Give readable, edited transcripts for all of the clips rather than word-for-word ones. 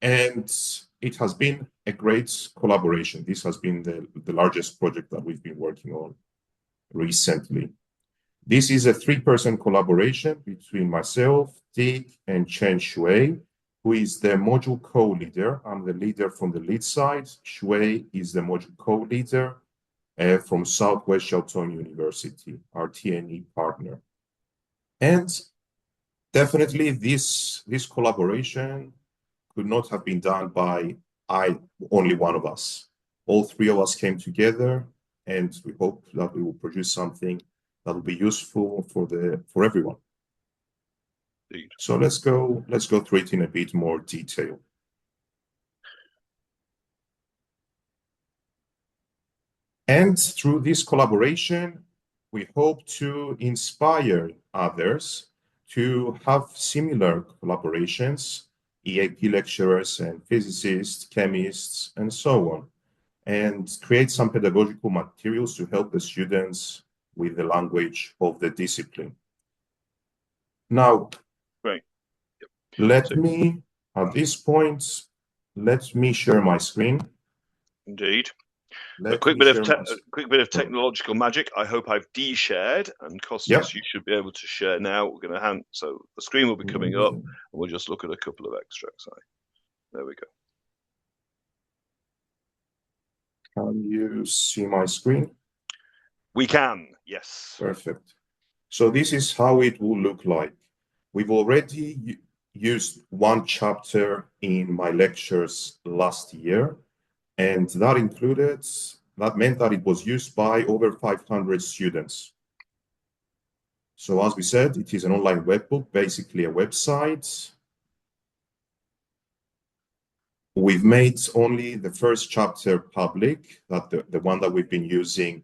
And it has been a great collaboration. This has been the largest project that we've been working on recently. This is a 3-person collaboration between myself, Dick, and Chen Shui, who is the module co-leader. I'm the leader from the lead side. Shui is the module co-leader from Southwest Shelton University, our TNE partner. And definitely this collaboration could not have been done by only one of us. All 3 of us came together, and we hope that we will produce something that will be useful for everyone. Indeed. So let's go through it in a bit more detail. And through this collaboration, we hope to inspire others to have similar collaborations, EAP lecturers and physicists, chemists, and so on, and create some pedagogical materials to help the students with the language of the discipline. Now, right. Let me, at this point, let me share my screen. Indeed. A quick bit of technological magic. I hope I've de-shared, and Kostas, you should be able to share now. We're going to so the screen will be coming up, and we'll just look at a couple of extracts. There we go. Can you see my screen? We can, yes. Perfect. So this is how it will look like. We've already used 1 chapter in my lectures last year, and that meant that it was used by over 500 students. So as we said, it is an online webbook, basically a website. We've made only the first chapter public, that the one that we've been using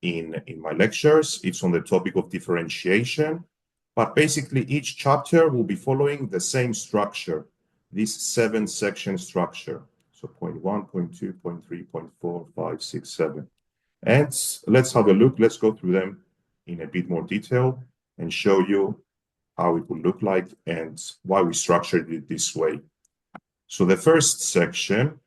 in my lectures. It's on the topic of differentiation, but basically each chapter will be following the same structure, this 7-section structure. So point 1, point 2, point 3, point 4, 5, 6, 7. And let's have a look. Let's go through them in a bit more detail and show you how it will look like and why we structured it this way. So the first section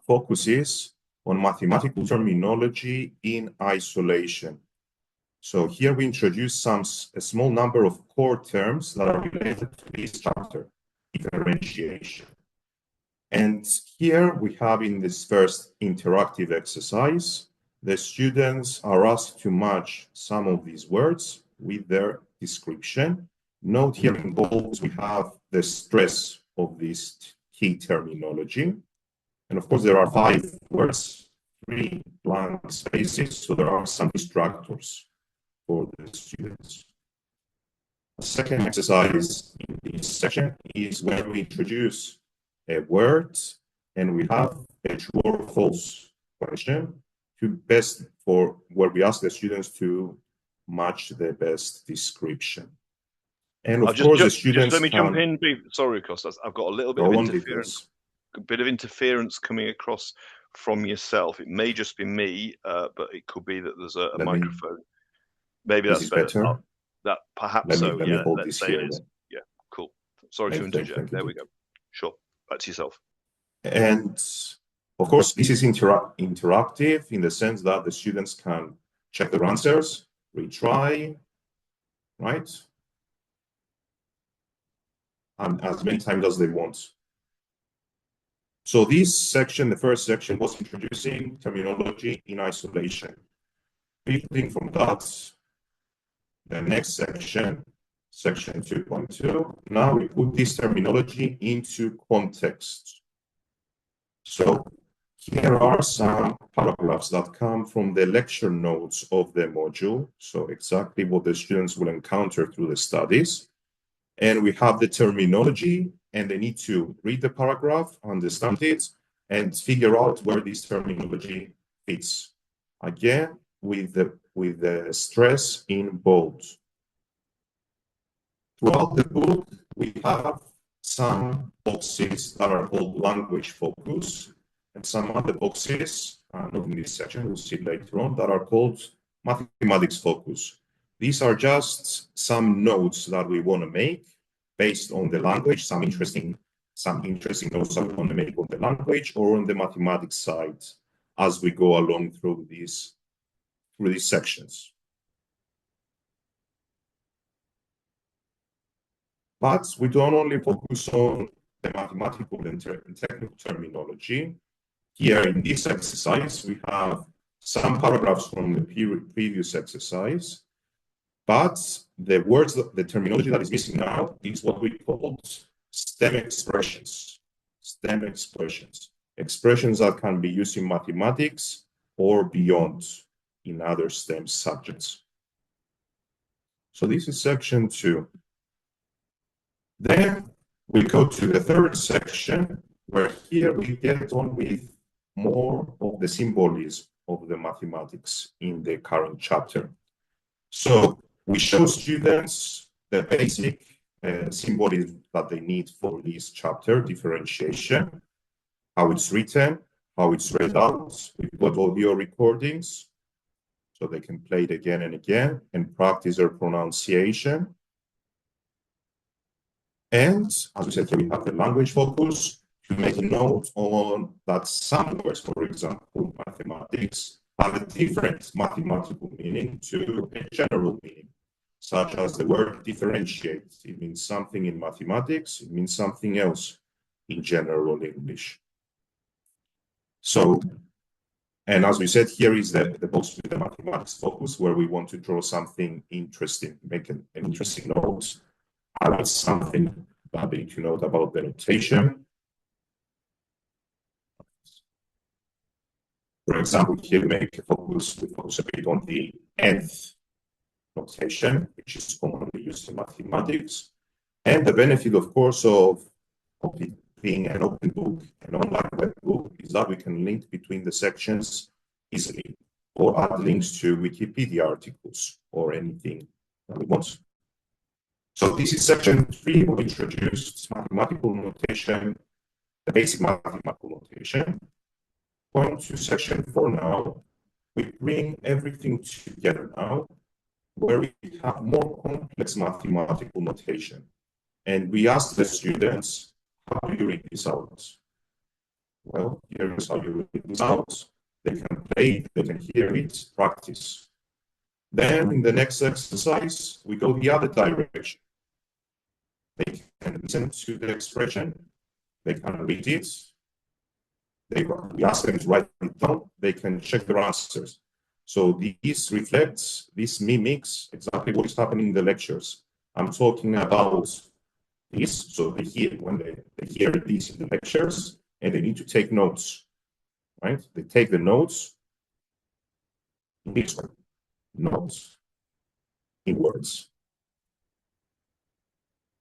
focuses on mathematical terminology in isolation. So here we introduce a small number of core terms that are related to this chapter, differentiation. And here we have, in this first interactive exercise, the students are asked to match some of these words with their description. Note here in bold we have the stress of this key terminology. And of course, there are 5 words, 3 blank spaces, so there are some distractors for the students. The second exercise in this section is when we introduce a word and we have a true or false question where we ask the students to match the best description. And of course, the students let me jump in. Sorry, Kostas, I've got a little bit of interference. A bit of interference coming across from yourself. It may just be me, but it could be that there's a microphone. Maybe that's better. That perhaps so. Yeah, let's say it is. Yeah, cool. Sorry to interject. There we go. Sure. Back to yourself. And of course, this is interactive in the sense that the students can check their answers, retry, right? And as many times as they want. So this section, the first section, was introducing terminology in isolation. Building from that, the next section, section 2.2, now we put this terminology into context. So here are some paragraphs that come from the lecture notes of the module, so exactly what the students will encounter through the studies. And we have the terminology, and they need to read the paragraph, understand it, and figure out where this terminology fits. Again, with the stress in bold. Throughout the book, we have some boxes that are called language focus, and some other boxes, not in this section, we'll see later on, that are called mathematics focus. These are just some notes that we want to make based on the language, some interesting some interesting notes I want to make on the language or on the mathematics side as we go along through these sections. But we don't only focus on the mathematical and technical terminology. Here in this exercise, we have some paragraphs from the previous exercise, but the terminology that is missing now is what we call STEM expressions. STEM expressions. Expressions that can be used in mathematics or beyond in other STEM subjects. So this is section 2. Then we go to the third section, where here we get on with more of the symbolism of the mathematics in the current chapter. So we show students the basic symbolism that they need for this chapter, differentiation, how it's written, how it's read out. We've got audio recordings, so they can play it again and again and practice their pronunciation. And as we said, here we have the language focus to make a note on that some words, for example, mathematics, have a different mathematical meaning to a general meaning, such as the word differentiate. It means something in mathematics, it means something else in general English. So, and as we said, here is the box with the mathematics focus, where we want to draw something interesting, make an interesting note, highlight something that they need to note about the notation. For example, here we make a focus, we focus a bit on the nth notation, which is commonly used in mathematics, and the benefit, of course, of it being an open book, an online web book, is that we can link between the sections easily, or add links to Wikipedia articles or anything that we want. So this is section 3, we introduced mathematical notation, the basic mathematical notation. Going to section 4 now, we bring everything together now, where we have more complex mathematical notation. And we ask the students, how do you read this out? Well, here is how you read this out. They can play, they can hear it, practice. Then in the next exercise, we go the other direction. They can listen to the expression, they can read it, we ask them to write it down, they can check their answers. So this reflects, this mimics exactly what is happening in the lectures. I'm talking about this, so they hear, when they hear this in the lectures, and they need to take notes, right? They take the notes in this way, notes in words.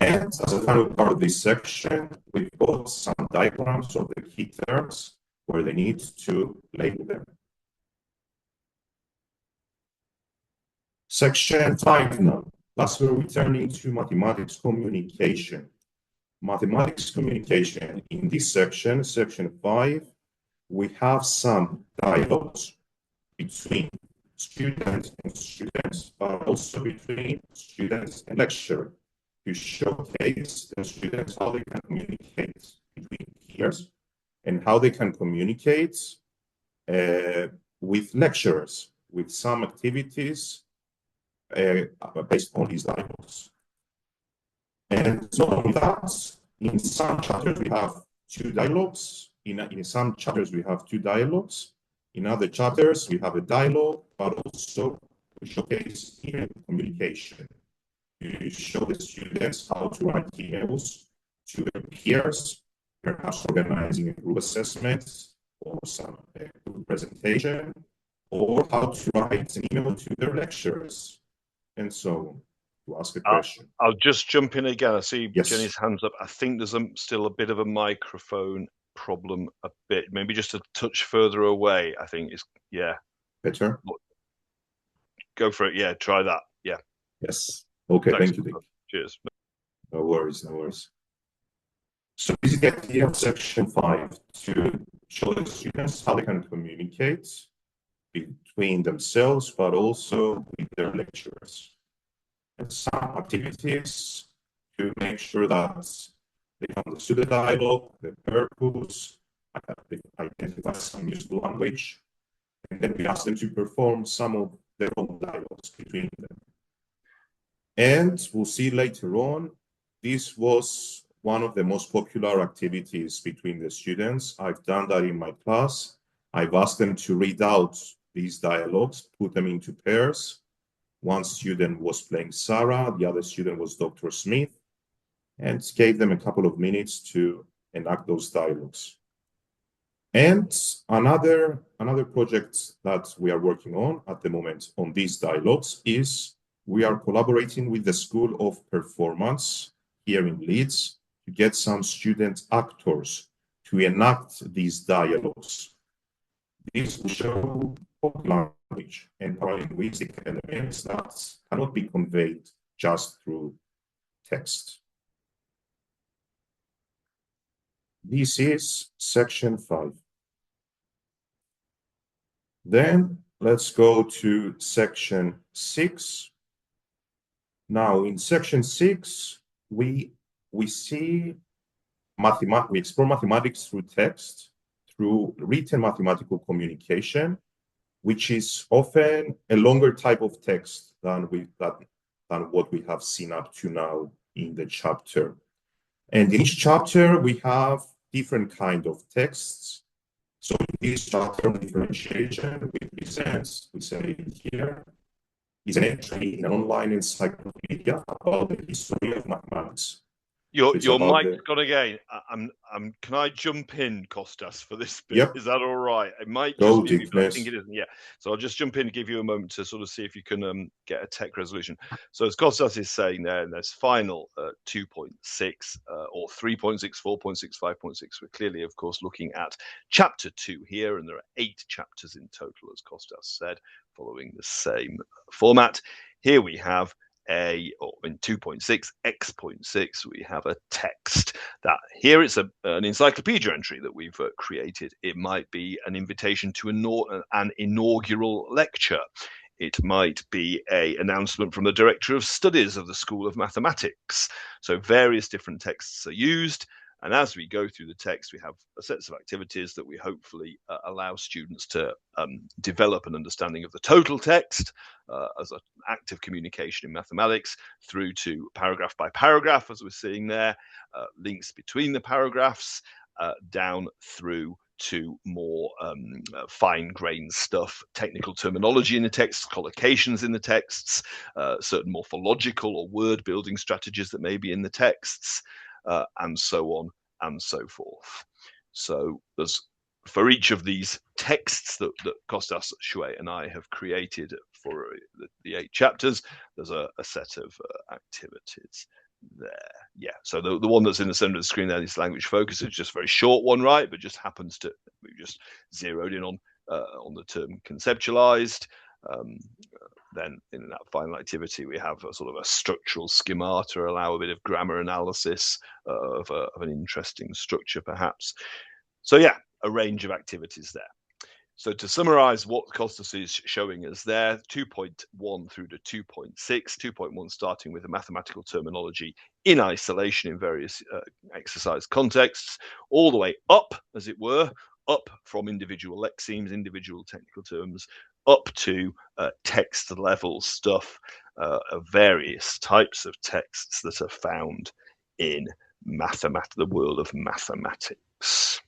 And as a final part of this section, we've got some diagrams of the key terms where they need to label them. Section 5 now. That's where we turn into mathematics communication. Mathematics communication. In this section, section 5, we have some dialogues between students and students, but also between students and lecturer, to showcase the students how they can communicate between peers and how they can communicate with lecturers, with some activities based on these dialogues. And not only that, in some chapters we have 2 dialogues. In some chapters we have 2 dialogues. In other chapters we have a dialogue, but also we showcase email communication. You show the students how to write emails to their peers, perhaps organizing a group assessment or some group presentation, or how to write an email to their lecturers, and so on, to ask a question. I'll just jump in again. I see Yes. Jenny's hands up. I think there's still a bit of a microphone problem a bit. Maybe just a touch further away, I think is, yeah. Better? Go for it. Yeah, try that. Yeah. Yes. Okay, thank you, Dick. Cheers. No worries, no worries. So this is the idea of section 5, to show the students how they can communicate between themselves, but also with their lecturers. And some activities to make sure that They understood the dialogue, the purpose, they identified some useful language, and then we asked them to perform some of their own dialogues between them. And we'll see later on, this was one of the most popular activities between the students. I've done that in my class. I've asked them to read out these dialogues, put them into pairs. One student was playing Sarah, the other student was Dr. Smith, and gave them a couple of minutes to enact those dialogues. And another project that we are working on at the moment on these dialogues is we are collaborating with the School of Performance here in Leeds to get some student actors to enact these dialogues. This will show language and paralinguistic elements that cannot be conveyed just through text. This is section 5. Then let's go to section 6. Now in section 6, we see we explore mathematics through text, through written mathematical communication, which is often a longer type of text than what we have seen up to now in the chapter. And in each chapter, we have different kind of texts. So in this chapter on differentiation, we say here, is an entry in an online encyclopedia about the history of mathematics. Your mic's gone again. Can I jump in, Kostas, for this bit? Yep. Is that all right? It might just be, but I think it isn't. Yeah. So I'll just jump in and give you a moment to sort of see if you can get a tech resolution. So as Kostas is saying there, in this final 2.6 or 3.6, 4.6, 5.6, we're clearly, of course, looking at chapter 2 here, and there are 8 chapters in total, as Kostas said, following the same format. Here we have in 2.6, X.6, we have a text that here it's an encyclopedia entry that we've created. It might be an invitation to an inaugural lecture. It might be an announcement from the Director of Studies of the School of Mathematics. So various different texts are used. And as we go through the text, we have a sets of activities that we hopefully allow students to develop an understanding of the total text as an active communication in mathematics, through to paragraph by paragraph, as we're seeing there, links between the paragraphs, down through to more fine-grained stuff, technical terminology in the text, collocations in the texts, certain morphological or word-building strategies that may be in the texts, and so on and so forth. So there's, for each of these texts that Kostas, Shuey, and I have created for the 8 chapters, there's a set of activities there. Yeah, so the one that's in the center of the screen there, this language focus, is just a very short one, right? But just happens to, we just zeroed in on the term conceptualized. Then in that final activity, we have a sort of a structural schemata, allow a bit of grammar analysis of an interesting structure, perhaps. So yeah, a range of activities there. So to summarize what Kostas is showing us there, 2.1 through to 2.6, 2.1 starting with the mathematical terminology in isolation in various exercise contexts, all the way up, as it were, up from individual lexemes, individual technical terms, up to text level stuff of various types of texts that are found in the world of mathematics.